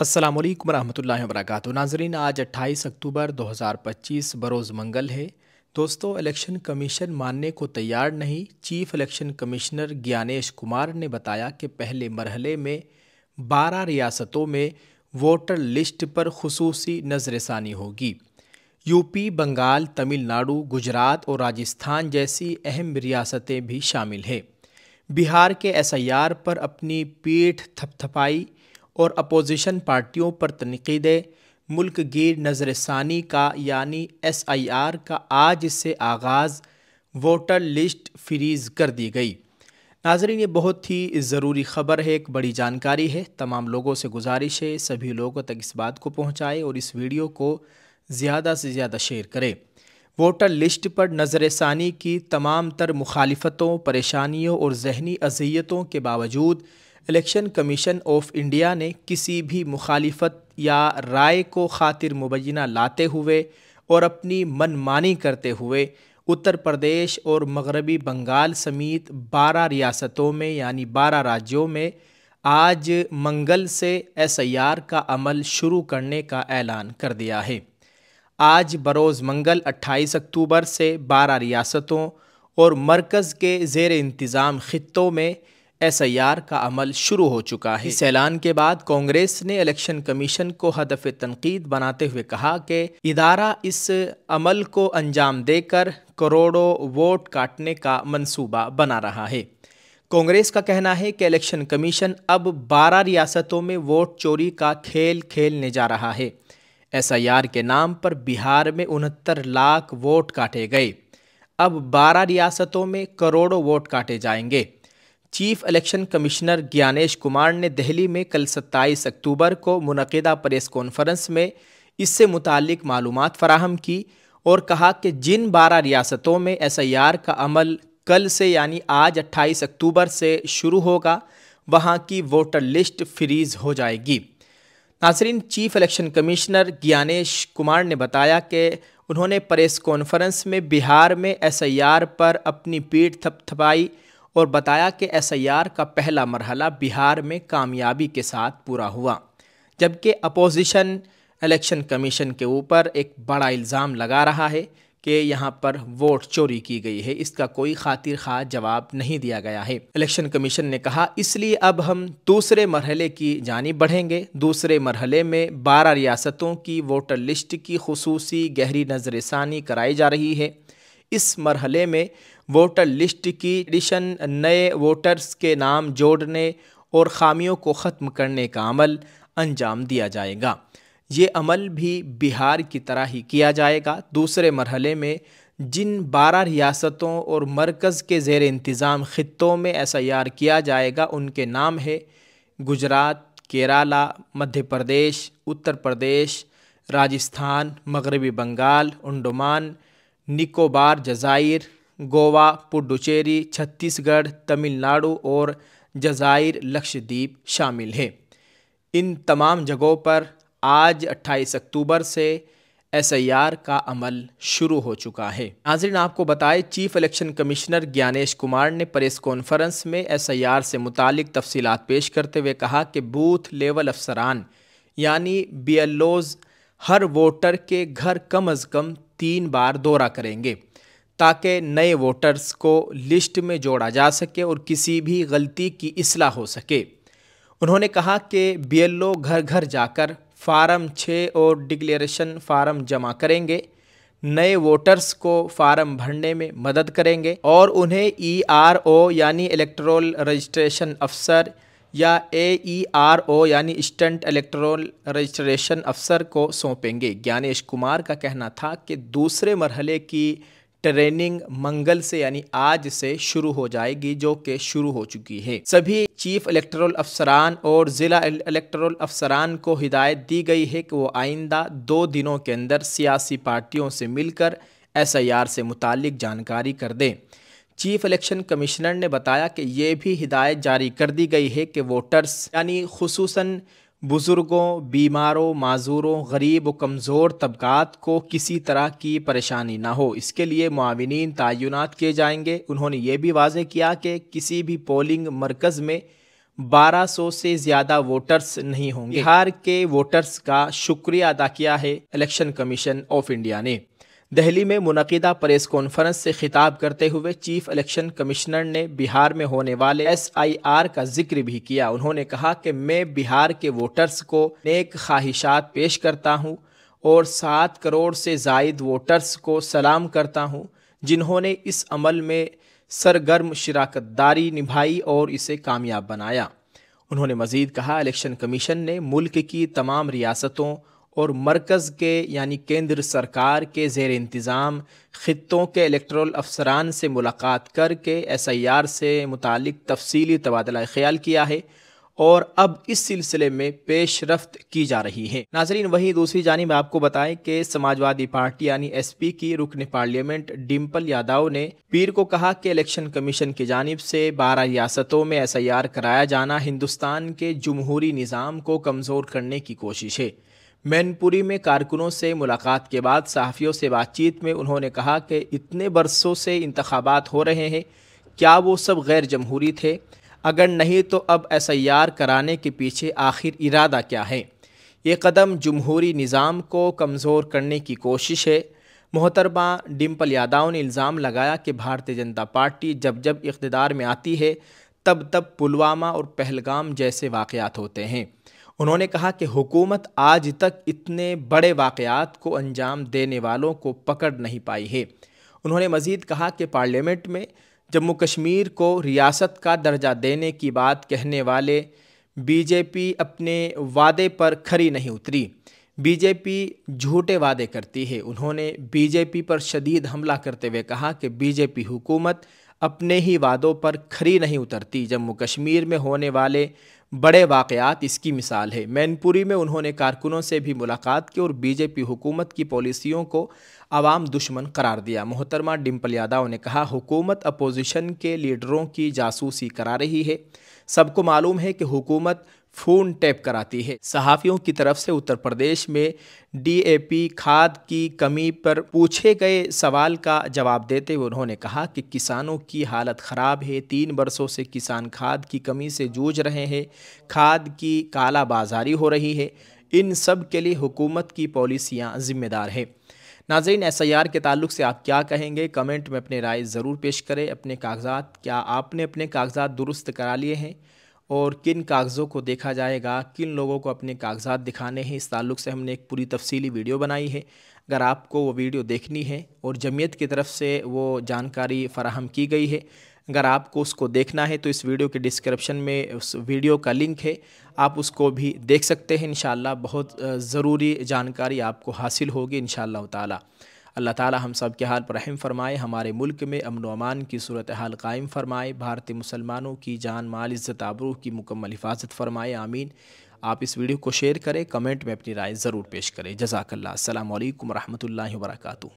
السلام علیکم ورحمۃ اللہ وبرکاتہ۔ ناظرین، آج 28 اکتوبر 2025 بروز منگل ہے۔ دوستو، الیکشن کمیشن ماننے کو تیار نہیں۔ چیف الیکشن کمشنر گیانیش کمار نے بتایا کہ پہلے مرحلے میں 12 ریاستوں میں ووٹر لسٹ پر خصوصی نظر ثانی ہوگی۔ یو پی، بنگال، تمل ناڈو، گجرات اور راجستھان جیسی اہم ریاستیں بھی شامل ہیں۔ بہار کے ایس آئی آر پر اپنی پیٹھ تھپتھپائی اور اپوزیشن پارٹیوں پر تنقیدیں۔ ملک گیر نظر ثانی کا یعنی ایس آئی آر کا آج سے آغاز، ووٹر لسٹ فریز کر دی گئی۔ ناظرین، یہ بہت ہی ضروری خبر ہے، ایک بڑی جانکاری ہے۔ تمام لوگوں سے گزارش ہے سبھی لوگوں تک اس بات کو پہنچائے اور اس ویڈیو کو زیادہ سے زیادہ شیئر کرے۔ ووٹر لسٹ پر نظر ثانی کی تمام تر مخالفتوں، پریشانیوں اور ذہنی اذیتوں کے باوجود الیکشن کمیشن آف انڈیا نے کسی بھی مخالفت یا رائے کو خاطر مبینہ لاتے ہوئے اور اپنی من مانی کرتے ہوئے اتر پردیش اور مغربی بنگال سمیت 12 ریاستوں میں یعنی 12 راجیوں میں آج منگل سے ایس آئی آر کا عمل شروع کرنے کا اعلان کر دیا ہے۔ آج بروز منگل 28 اکتوبر سے 12 ریاستوں اور مرکز کے زیر انتظام خطوں میں ایس آئی آر کا عمل شروع ہو چکا ہے۔ اس اعلان کے بعد کانگریس نے الیکشن کمیشن کو ہدف تنقید بناتے ہوئے کہا کہ ادارہ اس عمل کو انجام دے کر کروڑوں ووٹ کاٹنے کا منصوبہ بنا رہا ہے۔ کانگریس کا کہنا ہے کہ الیکشن کمیشن اب 12 ریاستوں میں ووٹ چوری کا کھیل کھیلنے جا رہا ہے۔ ایس آئی آر کے نام پر بہار میں 69 لاکھ ووٹ کاٹے گئے۔ اب 12 ریاستوں میں کروڑوں ووٹ کاٹے جائیں گے۔ چیف الیکشن کمشنر گیانیش کمار نے دہلی میں کل 27 اکتوبر کو منعقدہ پریس کانفرنس میں اس سے متعلق معلومات فراہم کی اور کہا کہ جن 12 ریاستوں میں ایس آئی آر کا عمل کل سے یعنی آج 28 اکتوبر سے شروع ہوگا، وہاں کی ووٹر لسٹ فریز ہو جائے گی۔ ناظرین، چیف الیکشن کمشنر گیانیش کمار نے بتایا کہ انہوں نے پریس کانفرنس میں بہار میں ایس آئی آر پر اپنی پیٹھ تھپتھپائی اور بتایا کہ ایس آئی آر کا پہلا مرحلہ بہار میں کامیابی کے ساتھ پورا ہوا، جبکہ اپوزیشن الیکشن کمیشن کے اوپر ایک بڑا الزام لگا رہا ہے کہ یہاں پر ووٹ چوری کی گئی ہے۔ اس کا کوئی خاطر خواہ جواب نہیں دیا گیا ہے۔ الیکشن کمیشن نے کہا اس لیے اب ہم دوسرے مرحلے کی جانب بڑھیں گے۔ دوسرے مرحلے میں 12 ریاستوں کی ووٹر لسٹ کی خصوصی گہری نظر ثانی کرائی جا رہی ہے۔ اس مرحلے میں ووٹر لسٹ کی ایڈیشن، نئے ووٹرز کے نام جوڑنے اور خامیوں کو ختم کرنے کا عمل انجام دیا جائے گا۔ یہ عمل بھی بہار کی طرح ہی کیا جائے گا۔ دوسرے مرحلے میں جن 12 ریاستوں اور مرکز کے زیر انتظام خطوں میں ایس آئی آر کیا جائے گا ان کے نام ہے گجرات، کیرالہ، مدھیہ پردیش، اتر پردیش، راجستھان، مغربی بنگال، انڈمان نکوبار جزائر، گوا، پڈوچیری، چھتیس گڑھ، تمل ناڈو اور جزائر لکشدیپ شامل ہیں۔ ان تمام جگہوں پر آج 28 اکتوبر سے ایس آئی آر کا عمل شروع ہو چکا ہے۔ ناظرین، آپ کو بتائیں چیف الیکشن کمشنر گیانیش کمار نے پریس کانفرنس میں ایس آئی آر سے متعلق تفصیلات پیش کرتے ہوئے کہا کہ بوتھ لیول افسران یعنی بی ایل اوز ہر ووٹر کے گھر کم از کم 3 بار دورہ کریں گے تاکہ نئے ووٹرز کو لسٹ میں جوڑا جا سکے اور کسی بھی غلطی کی اصلاح ہو سکے۔ انہوں نے کہا کہ بی ایل او گھر گھر جا کر فارم 6 اور ڈکلیریشن فارم جمع کریں گے، نئے ووٹرز کو فارم بھرنے میں مدد کریں گے اور انہیں ای آر او یعنی الیکٹورل رجسٹریشن افسر یا اے ای آر او یعنی اسسٹنٹ الیکٹورل رجسٹریشن افسر کو سونپیں گے۔ گیانیش کمار کا کہنا تھا کہ دوسرے مرحلے کی ٹریننگ منگل سے یعنی آج سے شروع ہو جائے گی، جو کہ شروع ہو چکی ہے۔ سبھی چیف الیکٹورل افسران اور ضلع الیکٹورل افسران کو ہدایت دی گئی ہے کہ وہ آئندہ 2 دنوں کے اندر سیاسی پارٹیوں سے مل کر ایس آئی آر سے متعلق جانکاری کر دیں۔ چیف الیکشن کمشنر نے بتایا کہ یہ بھی ہدایت جاری کر دی گئی ہے کہ ووٹرز یعنی خصوصاً بزرگوں، بیماروں، معذوروں، غریب و کمزور طبقات کو کسی طرح کی پریشانی نہ ہو، اس کے لیے معاونین تعینات کیے جائیں گے۔ انہوں نے یہ بھی واضح کیا کہ کسی بھی پولنگ مرکز میں 1200 سے زیادہ ووٹرز نہیں ہوں گے۔ بہار کے ووٹرز کا شکریہ ادا کیا ہے الیکشن کمیشن آف انڈیا نے۔ دہلی میں منعقدہ پریس کانفرنس سے خطاب کرتے ہوئے چیف الیکشن کمشنر نے بہار میں ہونے والے SIR کا ذکر بھی کیا۔ انہوں نے کہا کہ میں بہار کے ووٹرز کو نیک خواہشات پیش کرتا ہوں اور 7 کروڑ سے زائد ووٹرز کو سلام کرتا ہوں جنہوں نے اس عمل میں سرگرم شراکت داری نبھائی اور اسے کامیاب بنایا۔ انہوں نے مزید کہا الیکشن کمیشن نے ملک کی تمام ریاستوں اور مرکز کے یعنی کیندر سرکار کے زیر انتظام خطوں کے الیکٹورل افسران سے ملاقات کر کے SIR سے متعلق تفصیلی تبادلہ خیال کیا ہے اور اب اس سلسلے میں پیش رفت کی جا رہی ہے۔ ناظرین، وہیں دوسری جانب آپ کو بتائیں کہ سماجوادی پارٹی یعنی SP کی رکن پارلیمنٹ ڈمپل یادو نے پیر کو کہا کہ الیکشن کمیشن کی جانب سے 12 ریاستوں میں SIR کرایا جانا ہندوستان کے جمہوری نظام کو کمزور کرنے کی کوشش ہے۔ مین پوری میں کارکنوں سے ملاقات کے بعد صحافیوں سے بات چیت میں انہوں نے کہا کہ اتنے برسوں سے انتخابات ہو رہے ہیں، کیا وہ سب غیر جمہوری تھے؟ اگر نہیں تو اب SIR کرانے کے پیچھے آخر ارادہ کیا ہے؟ یہ قدم جمہوری نظام کو کمزور کرنے کی کوشش ہے۔ محترمہ ڈمپل یادو نے الزام لگایا کہ بھارتیہ جنتا پارٹی جب جب اقتدار میں آتی ہے تب تب پلوامہ اور پہلگام جیسے واقعات ہوتے ہیں۔ انہوں نے کہا کہ حکومت آج تک اتنے بڑے واقعات کو انجام دینے والوں کو پکڑ نہیں پائی ہے۔ انہوں نے مزید کہا کہ پارلیمنٹ میں جموں کشمیر کو ریاست کا درجہ دینے کی بات کہنے والے BJP اپنے وعدے پر کھری نہیں اتری۔ BJP جھوٹے وعدے کرتی ہے۔ انہوں نے BJP پر شدید حملہ کرتے ہوئے کہا کہ BJP حکومت اپنے ہی وعدوں پر کھری نہیں اترتی۔ جموں کشمیر میں ہونے والے بڑے واقعات اس کی مثال ہے۔ مین پوری میں انہوں نے کارکنوں سے بھی ملاقات کی اور BJP حکومت کی پالیسیوں کو عوام دشمن قرار دیا۔ محترمہ ڈمپل یادو نے کہا حکومت اپوزیشن کے لیڈروں کی جاسوسی کرا رہی ہے۔ سب کو معلوم ہے کہ حکومت فون ٹیپ کراتی ہے۔ صحافیوں کی طرف سے اتر پردیش میں DAP کھاد کی کمی پر پوچھے گئے سوال کا جواب دیتے ہوئے انہوں نے کہا کہ کسانوں کی حالت خراب ہے۔ 3 برسوں سے کسان کھاد کی کمی سے جوجھ رہے ہیں۔ کھاد کی کالا بازاری ہو رہی ہے۔ ان سب کے لیے حکومت کی پالیسیاں ذمہ دار ہیں۔ ناظرین، SIR کے تعلق سے آپ کیا کہیں گے؟ کمنٹ میں اپنے رائے ضرور پیش کریں۔ اپنے کاغذات، کیا آپ نے اپنے کاغذات درست کرا لیے ہیں اور کن کاغذوں کو دیکھا جائے گا، کن لوگوں کو اپنے کاغذات دکھانے ہیں؟ اس تعلق سے ہم نے ایک پوری تفصیلی ویڈیو بنائی ہے۔ اگر آپ کو وہ ویڈیو دیکھنی ہے اور جمعیت کی طرف سے وہ جانکاری فراہم کی گئی ہے، اگر آپ کو اس کو دیکھنا ہے تو اس ویڈیو کے ڈسکرپشن میں اس ویڈیو کا لنک ہے، آپ اس کو بھی دیکھ سکتے ہیں۔ انشاءاللہ بہت ضروری جانکاری آپ کو حاصل ہوگی انشاءاللہ تعالی۔ اللہ تعالی ہم سب کے حال پر رحم فرمائے، ہمارے ملک میں امن و امان کی صورتحال قائم فرمائے، بھارتی مسلمانوں کی جان مال عزت آبرو کی مکمل حفاظت فرمائے، آمین۔ آپ اس ویڈیو کو شیئر کریں، کمنٹ میں اپنی رائے ضرور پیش کریں۔ جزاک اللہ۔ السلام علیکم ورحمۃ اللہ وبرکاتہ۔